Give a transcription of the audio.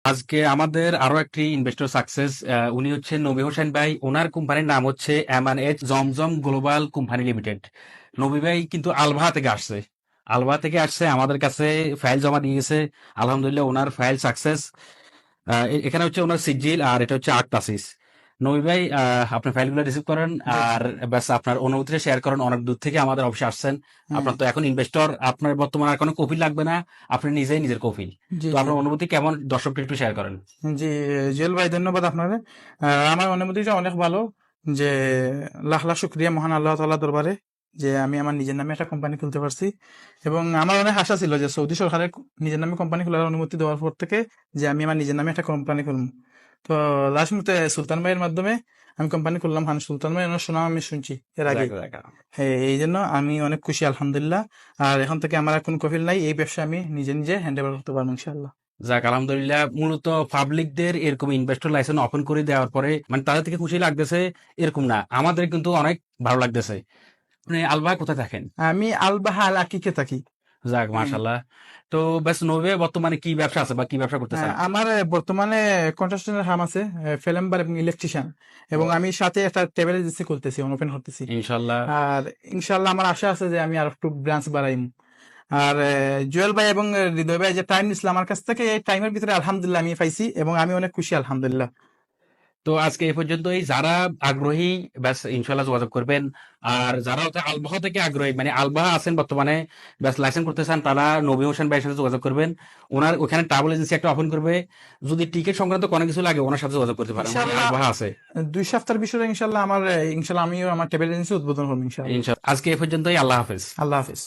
আজকে আমাদের আরো একটি ইনভেস্টর সাকসেস, উনি হচ্ছেন নবী হোসেন ভাই। ওনার কোম্পানির নাম হচ্ছে M&H জমজম গ্লোবাল কোম্পানি লিমিটেড। নবী ভাই কিন্তু আলভা থেকে আসছে। আলভা থেকে আসছে, আমাদের কাছে ফাইল জমা দিয়ে গেছে। আলহামদুলিল্লাহ ওনার ফাইল সাকসেস। এখানে হচ্ছে ওনার সিজিল, আর এটা হচ্ছে আর্টাসিস। নবী ভাই, আপনার ফাইলগুলো রিসিভ করেন জি জি আর ব্যাস আপনার অনুভূতিটা শেয়ার করেন। অনেক দূর থেকে আমাদের অফিসে আসছেন। হ্যাঁ আপনার তো এখন ইনভেস্টর, আপনার বর্তমানে আর কোনো কফিল লাগবে না, আপনি নিজেই নিজের কফিল। জি তো জি আপনার অনুভূতি কেমন, দর্শককে একটু শেয়ার করেন। জি জুয়েল ভাই, ধন্যবাদ আপনারে। আমার অনুভূতিটা অনেক ভালো, যে লাখ লাখ শুক্রিয়া মহান আল্লাহ তাআলা দরবারে যে আমি আমার নিজের নামে একটা কোম্পানি খুলতে পারছি। এবং আমার অনেক আশা ছিল যে সৌদি সরকারের নিজের নামে কোম্পানি খোলার অনুমতি দেওয়ার পর থেকে যে আমি আমার নিজের নামে একটা কোম্পানি খুলবো। তো লাস্ট মুহূর্তে সুলতান ভাইয়ের মাধ্যমে আমি কোম্পানি খুললাম। সুলতান ভাই ওনার সুনাম আমি শুনছি এর আগে। যাক যাক। হ্যাঁ, এই জন্য আমি অনেক খুশি আলহামদুলিল্লাহ। আর এখন থেকে আমার আর কোনো কফিল নাই, এই ব্যবসা আমি নিজে নিজে হ্যান্ড ওভার করতে পারবো ইনশাআল্লাহ। যাক আলহামদুলিল্লাহ, মূলত পাবলিকদের এরকম ইনভেস্টর লাইসেন্স ওপেন করে দেওয়ার পরে মানে তাদের থেকে খুশি লাগতেছে এরকম না, আমাদের কিন্তু অনেক ভালো লাগতেছে। আপনি আলবাহ কোথায় থাকেন? আমি আলবাহা আল আকিকে থাকি। যাক হ্যাঁ, মাশাল্লাহ। তো ব্যাস নবে বর্তমানে কি ব্যবসা আছে বা কি ব্যবসা করতেছেন? আমার বর্তমানে কনস্ট্রাকশনের কাম আছে, ফেলেম্বার এবং ইলেকট্রিশিয়ান। এবং ও, আমি সাথে একটা ট্রাভেল এজেন্সি খুলতেছি, ওপেন করতেছি। ইনশাল্লাহ। আর ইনশাল্লাহ আমার আশা আছে যে আমি আর একটু ব্রাঞ্চ বাড়াইম। আর জুয়েল ভাই এবং হৃদয় ভাই যে টাইম নিছিল আমার কাছ থেকে, এই টাইমের ভিতরে আলহামদুলিল্লাহ আমি পাইছি এবং আমি অনেক খুশি আলহামদুলিল্লাহ। তো আজকে এই পর্যন্তই। যারা আগ্রহী ব্যাস ইনশাল্লাহ যোগাযোগ করবেন। আর যারা হচ্ছে আলবাহ থেকে আগ্রহী, মানে আলবাহ আছেন বর্তমানে, ব্যাস লাইসেন্স করতে চান, তারা নবী হোসেন ভাইয়ের সাথে যোগাযোগ করবেন। ওনার ওখানে ট্রাভেল এজেন্সি একটা ওপেন করবে। যদি টিকিট সংক্রান্ত কোনো কিছু লাগে ওনার সাথে যোগাযোগ করতে পারেন, উনি ইনশাল্লাহ আলবাহ আছে। 2 সপ্তাহের বিষয়ে ইনশাল্লাহ ইনশাল্লাহ আমিও আমার ট্রাভেল এজেন্সি উদ্বোধন করবো ইনশাল্লাহ। আজকে এই পর্যন্তই। আল্লাহ হাফেজ। আল্লাহ হাফিজ।